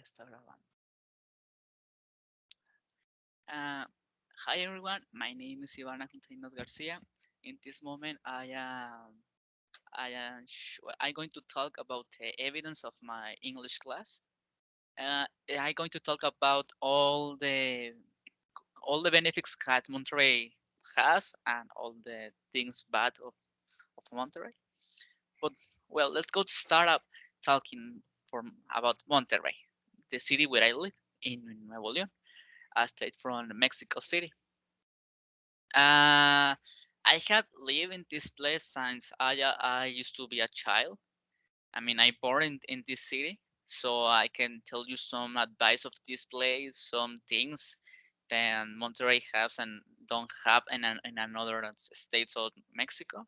está grabando. Hi everyone, my name is Iván Axel Salinas García. In this moment, I'm going to talk about the evidence of my English class. I'm going to talk about all the benefits that Monterey has and all the things bad of Monterey. But well, let's go to start up talking about Monterrey, the city where I live in Nuevo León, a state from Mexico City. I have lived in this place since I used to be a child. I mean, I born in this city, so I can tell you some advice of this place, some things that Monterrey has and don't have in another states of Mexico.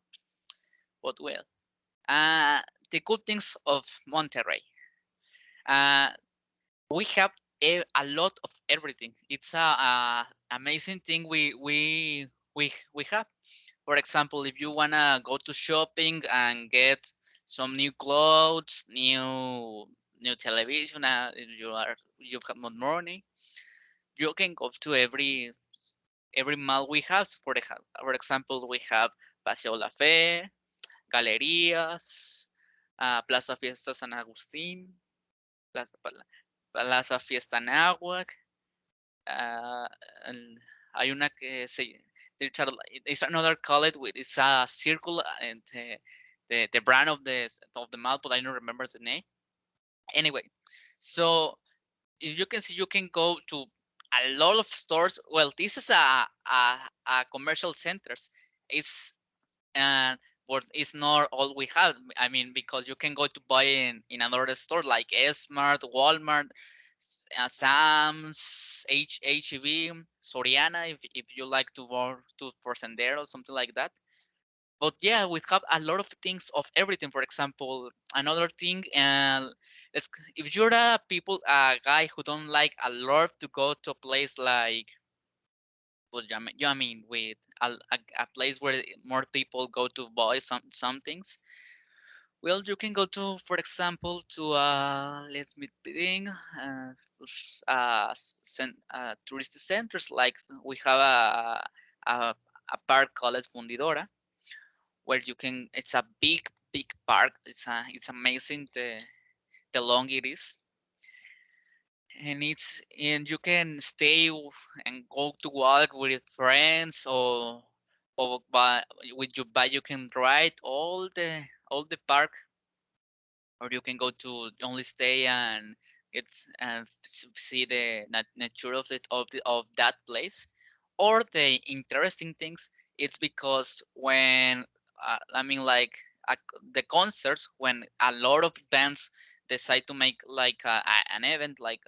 But well, uh, the good things of Monterrey. Uh, we have a lot of everything. It's a amazing thing we have. For example, if you wanna go to shopping and get some new clothes, new television, if you have more money, you can go to every mall we have. For example, we have Paseo La Fe, Galerías, Plaza Fiesta San Agustín, Plaza Fiesta Náhuac. Hay una que se it's another called with it's a circle and the brand of the mall, but I don't remember the name. Anyway, so if you can see, you can go to a lot of stores. Well, this is a commercial centers. It's but it's not all we have. I mean, because you can go to buy in another store like Smart, Walmart, Sam's, HEB, Soriana, if you like to work to for Sendero or something like that. But yeah, we have a lot of things of everything. For example, another thing, if you're a guy who don't like a lot to go to a place like, well, I mean, with a place where more people go to buy some things. Well, you can go to, for example, to let's me think, tourist centers like we have a, a park called Fundidora, where you can. It's a big park. It's amazing the long it is, and you can stay and go to walk with friends or by with your bike you can ride all the park, or you can go to only stay and it's see the nature of that place. Or the interesting things, it's because when I mean like the concerts, when a lot of bands decide to make like an event like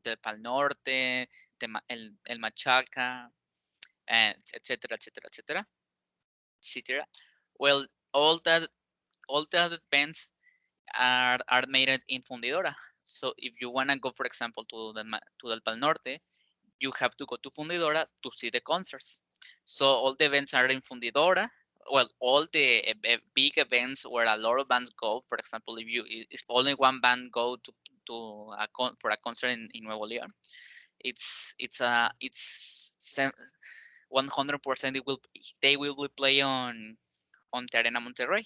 the Pal Norte, el Machaca, and etc etc etc etc. Well, all that all the bands are made in Fundidora. So if you wanna go, for example, to the Pal Norte, you have to go to Fundidora to see the concerts. So all the events are in Fundidora. Well, all the big events where a lot of bands go. For example, if only one band go for a concert in Nuevo León, it's 100% they will be play on the Arena Monterrey,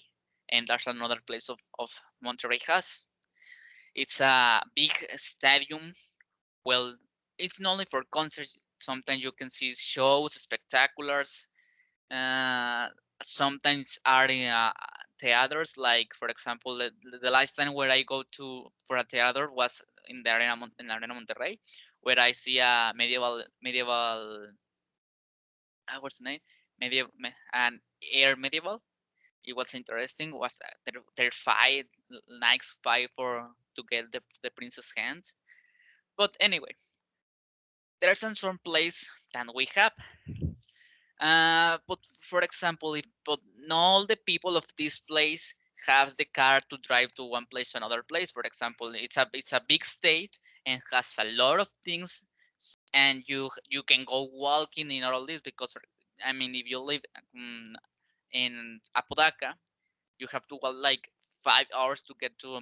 and that's another place of Monterrey has. It's a big stadium. Well, it's not only for concerts. Sometimes you can see shows, spectaculars. Uh, Sometimes are in theaters. Like for example, the last time where I go to for a theater was in the Arena Monterrey, where I see a medieval. What's the name? Medieval and air medieval. It was interesting. Was their fight, nice fight for to get the princess hands. But anyway, there's some place that we have. But for example, but not all the people of this place have the car to drive to one place to another place. For example, it's a big state and has a lot of things, and you can go walking in all this because I mean, if you live in Apodaca, you have to walk like 5 hours to get to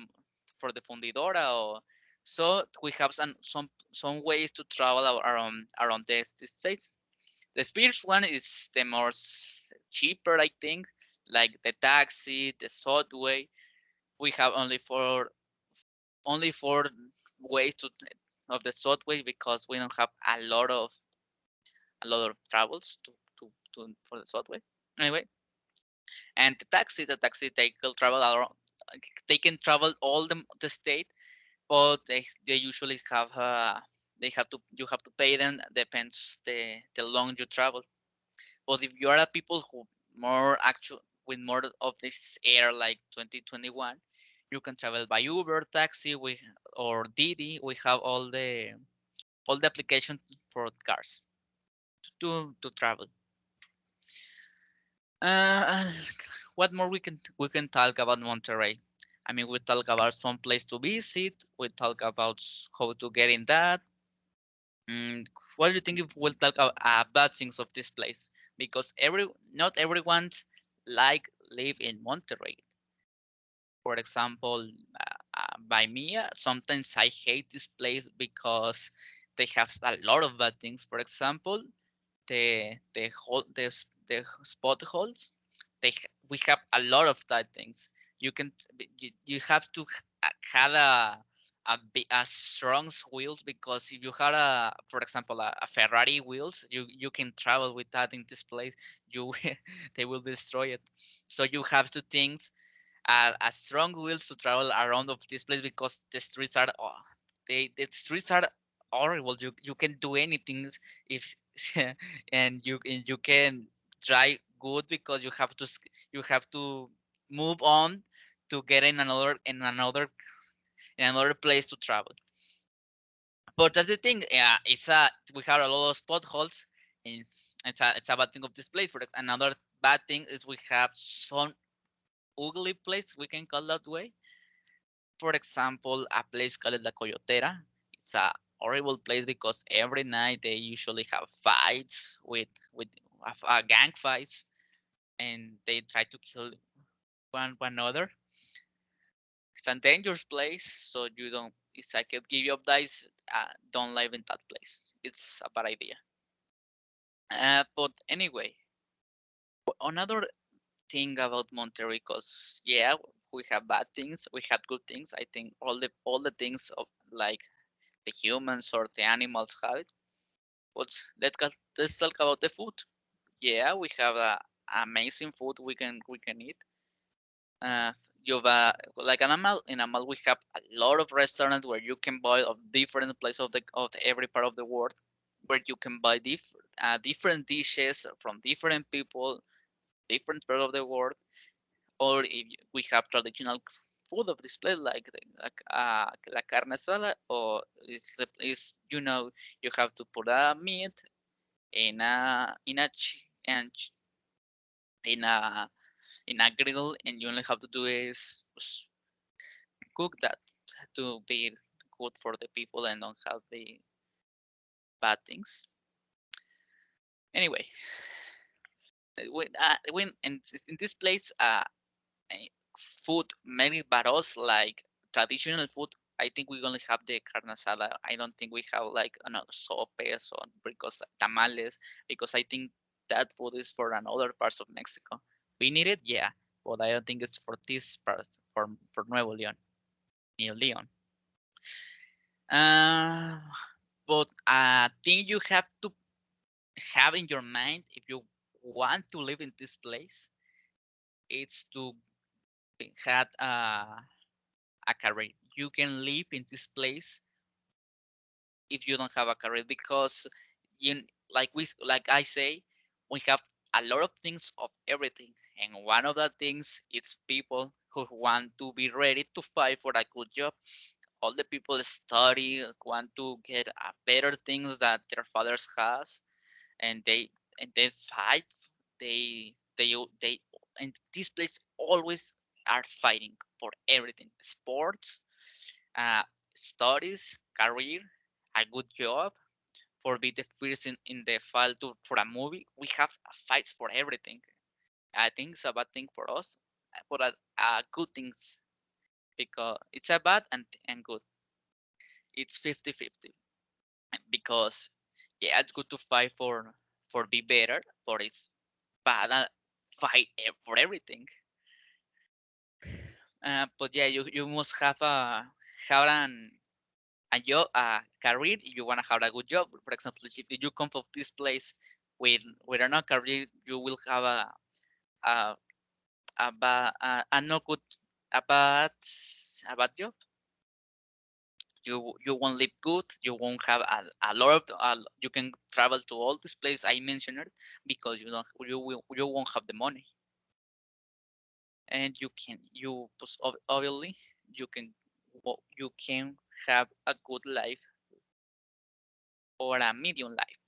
for the Fundidora, So we have some ways to travel around the states. The first one is the most cheaper, I think, like the taxi, the subway. We have only four ways to of the subway because we don't have a lot of travels to for the subway. Anyway, and the taxi they can travel around. They can travel all the state, but they usually have to you have to pay them. Depends the long you travel. But if you are a people who more actual with more of this air like 2021, you can travel by Uber, taxi, or Didi. We have all the applications for cars to travel. Uh, what more we can talk about Monterrey? I mean, we talk about some place to visit. We talk about how to get in that. What do you think if we'll talk about bad things of this place? Because not everyone's like live in Monterrey. For example, by me, sometimes I hate this place because they have a lot of bad things. For example, the spot holes. We have a lot of that things. You can you have to have a strong wheels because if you had for example a Ferrari wheels, you can travel with that in this place. You they will destroy it. So you have to think a strong wheels to travel around of this place because the streets are horrible. You can do anything if and you can try good because you have to move on to get in another place to travel. But that's the thing. Yeah, we have a lot of potholes, and it's a bad thing of this place. For another bad thing is we have some ugly place, we can call that way. For example, a place called La Coyotera. It's a horrible place because every night they usually have fights with gang fights, and they try to kill one another. It's a dangerous place, so you don't. It's like a give you advice. Don't live in that place. It's a bad idea. But anyway, another thing about Monterrey, because yeah, we have bad things, we have good things. I think all the things of like the humans or the animals have it. But let's talk about the food. Yeah, we have amazing food we can eat. Uh, you've like in Amal we have a lot of restaurants where you can buy of different places of every part of the world, where you can buy different dishes from different people, different part of the world. Or if we have traditional food of this place like la carne asada, or is you have to put a meat in a grill, and you only have to do is cook that to be good for the people and don't have the bad things. Anyway, in this place, food many but us like traditional food. I think we only have the carne asada. I don't think we have like another sopes or because tamales, because I think that food is for another parts of Mexico. We need it, yeah, but I don't think it's for this part for Nuevo León, New Leon. Uh, but I think you have to have in your mind if you want to live in this place, it's to have a career. You can live in this place if you don't have a career because you like I say, we have a lot of things of everything, and one of the things is people who want to be ready to fight for a good job. All the people study, want to get better things that their fathers has, and they fight. They and this place always are fighting for everything: sports, uh, studies, career, a good job, for be the first in the file for a movie. We have fights for everything. I think it's a bad thing for us, but a good things because it's a bad and good. it's 50-50 because yeah, it's good to fight for be better, but it's bad fight for everything. But yeah, you must have a job, a career. You wanna have a good job. For example, if you come from this place with a career, you will have a a not good a bad job. You won't live good. You won't have a lot of you can travel to all these places I mentioned because you won't have the money, and you obviously you can have a good life or a medium life.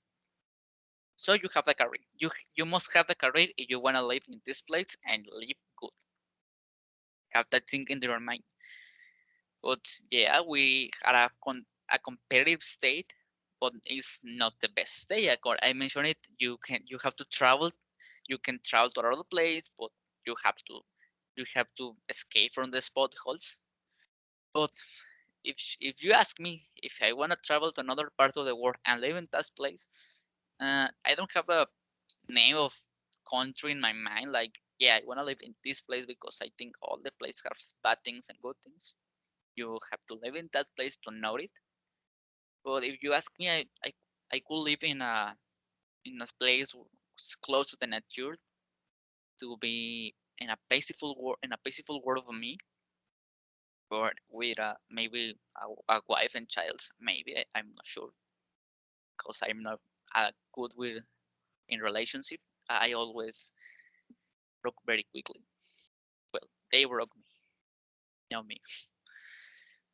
So you have the career. You must have the career if you wanna live in this place and live good. Have that thing in your mind. But yeah, we had a competitive state, but it's not the best state. I mentioned it. You have to travel. You can travel to another place, but you have to you have to escape from the potholes. But if you ask me if I want to travel to another part of the world and live in that place, I don't have a name of country in my mind. Like, yeah, I want to live in this place because I think all the place has bad things and good things. You have to live in that place to know it. But if you ask me, I could live in a place close to the nature to be in a peaceful world of me, but with maybe a wife and child. Maybe I'm not sure because I'm not good with in relationship. I always broke very quickly. Well, they broke me, not me.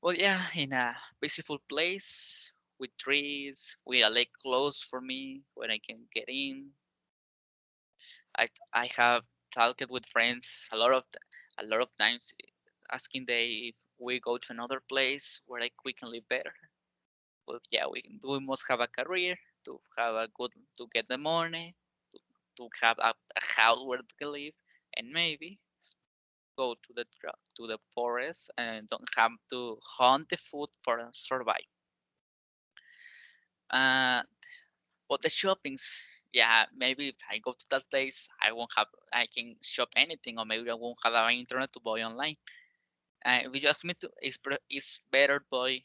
Well, yeah, in a peaceful place with trees, with a lake close for me where I can get in. I have talked with friends a lot of times, asking they if we go to another place where we can live better. But yeah, we must have a career to have a good to get the money to have a house where to live, and maybe go to the forest and don't have to hunt the food for survive. Uh, but the shoppings, yeah, maybe if I go to that place, I can shop anything, or maybe I won't have an internet to buy online. We just me to it's better buy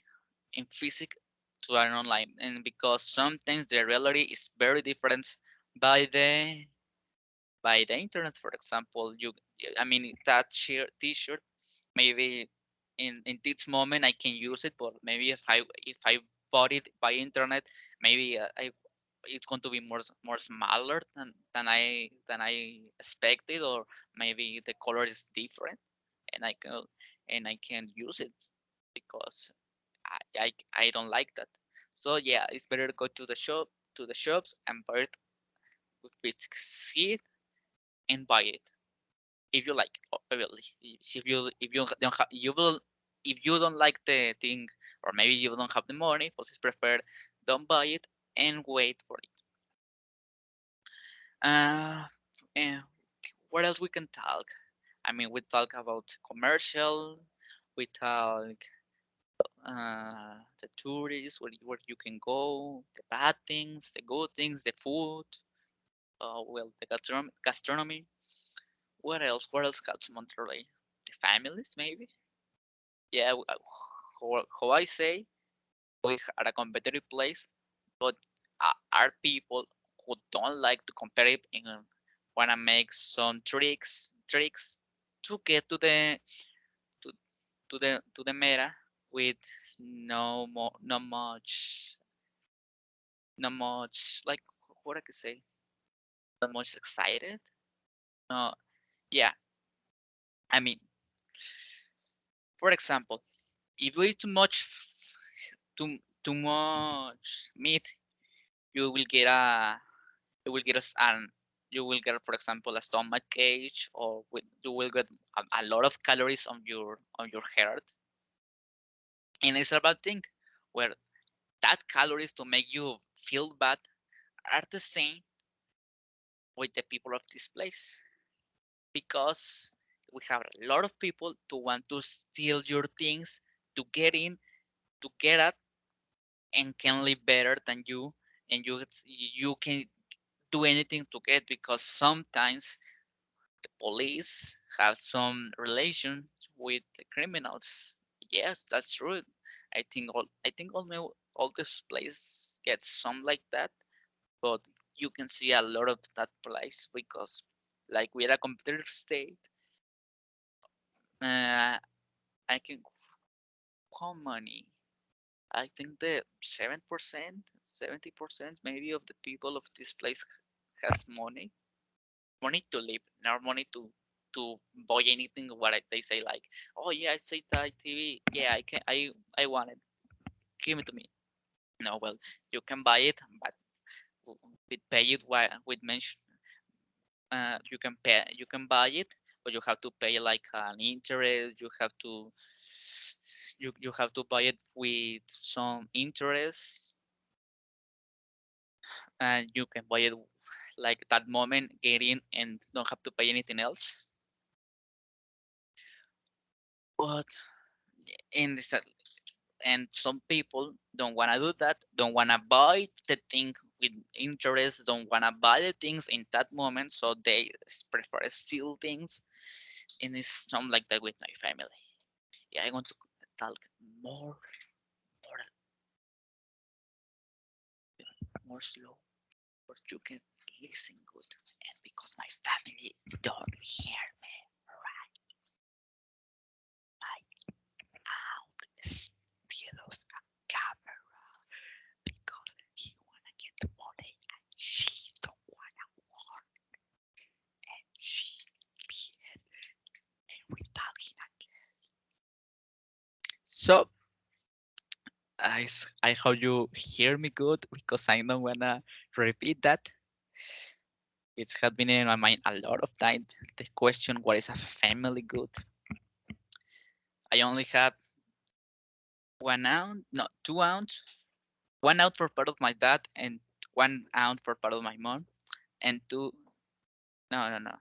in physical to an online, and because sometimes the reality is very different by the internet. For example, I mean that T-shirt maybe in this moment I can use it, but maybe if I bought it by internet, maybe I it's going to be more smaller than I expected, or maybe the color is different, and I can use it because I don't like that. So yeah, it's better to go to the shops and buy it with physical, see it and buy it if you like it, obviously. If you don't have you will if you don't like the thing, or maybe you don't have the money, pues it's preferred don't buy it and wait for it. And what else we can talk? I mean, we talk about commercial, we talk the tourists, where you can go, the bad things, the good things, the food, well, the gastronomy. What else? What else got Monterrey? The families, maybe. Yeah, how I say, we are a competitive place, but are people who don't like to compare it and wanna make some tricks to get to, to the meta with not much like what I could say, not much excited. No, yeah, I mean, for example, if you eat too much meat, you will get a you will get an you will get, for example, a stomach ache, or you will get a lot of calories on your heart, and it's a bad thing. Where that calories to make you feel bad are the same with the people of this place, because we have a lot of people to want to steal your things to get in to get at. and can live better than you, and you can do anything to get, because sometimes the police have some relation with the criminals. Yes, that's true. I think all this place gets some like that, but you can see a lot of that place because, like, we're a competitive state. uh, I can call money. I think that 7%, 70% maybe of the people of this place has money, money to live, not money to buy anything. They say, like, oh yeah, I say Thai TV, yeah, I want it, give it to me. No, well, you can buy it, but with pay it with mention, you can buy it, but you have to pay like an interest. You have to buy it with some interest, and you can buy it like that moment, get in, and don't have to pay anything else. But in this, and some people don't want to do that, don't want to buy the thing with interest, don't want to buy the things in that moment, so they prefer steal things. And it's something like that with my family. Yeah, I want to talk more, more, more slow, but you can listen good, and because my family don't hear me right, my aunt steals a camera because he wanna get money and she don't wanna work, and she did, and we talking again. So I hope you hear me good, because I don't wanna repeat that. It has been in my mind a lot of time. The question, what is a family good? I only have 1 ounce, no, 2 ounce, 1 ounce for part of my dad and 1 ounce for part of my mom, and two. No, no, no,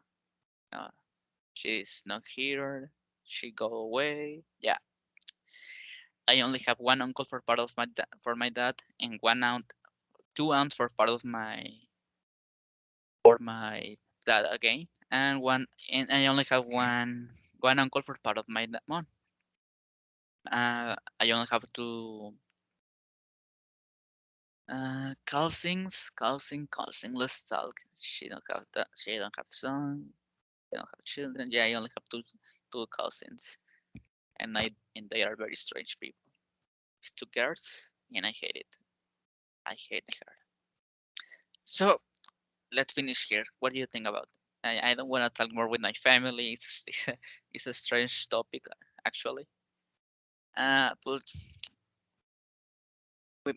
no. She's not here. She go away. Yeah, I only have one uncle for part of my dad, and 1 ounce, 2 ounce for part of my dad again, and I only have one uncle for part of my mom. I only have two cousins. Let's talk. She don't have that. She don't have son. They don't have children. Yeah, I only have two cousins, and they are very strange people. It's two girls, and I hate it. I hate her. So let's finish here. What do you think about? I don't want to talk more with my family. It's a strange topic, actually. But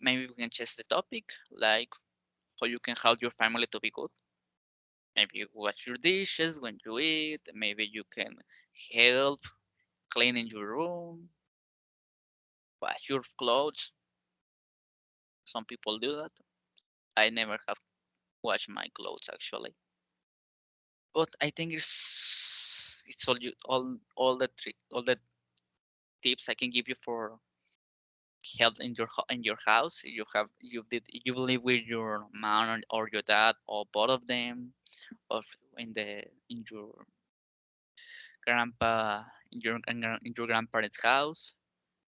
maybe we can change the topic, like how you can help your family to be good. Maybe you wash your dishes when you eat. Maybe you can help cleaning your room, wash your clothes. Some people do that. I never have washed my clothes, actually. But I think it's all the tips I can give you for help in your house. You live with your mom or your dad, or both of them, or in your grandpa in your grandparents' house.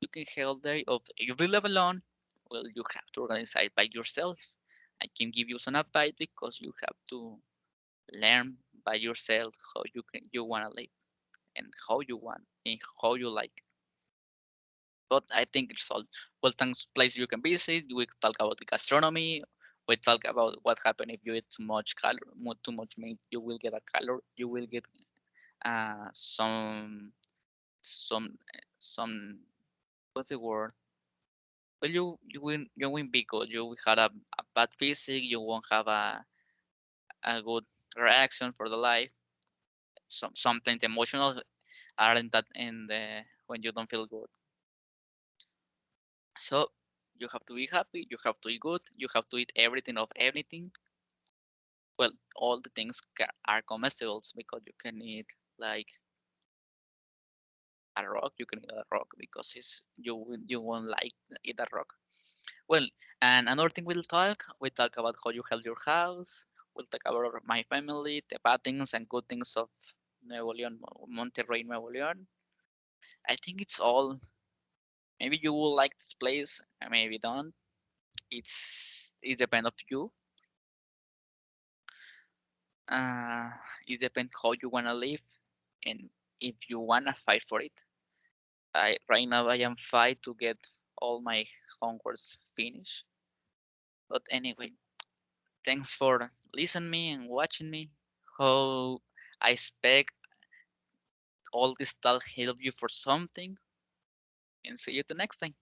You can help there. If you live alone, well, you have to organize it by yourself. I can give you some advice, because you have to learn by yourself how you want to live, and how you want and how you like. But I think it's all. Well, thanks place you can visit. We talk about the gastronomy. We talk about what happens if you eat too much too much meat. You will get a color. You will get some what's the word? Well, you won't be good. You will have a bad physique. You won't have a good reaction for the life. Sometimes emotional aren't that in the when you don't feel good. So you have to be happy. You have to eat good. You have to eat everything of anything. Well, all the things are comestibles, because you can eat like a rock. You can eat a rock because you won't like eat a rock. Well, and another thing we talk about how you help your house. We'll talk about my family, the bad things and good things of Nuevo León, Monterrey, Nuevo León. I think it's all. Maybe you will like this place, and maybe don't. It depends of you. Uh, it depends how you wanna live, and if you wanna fight for it. I right now I am fight to get all my homeworks finished. But anyway, thanks for listening me and watching me. How I expect all this stuff help you for something, and see you the next time.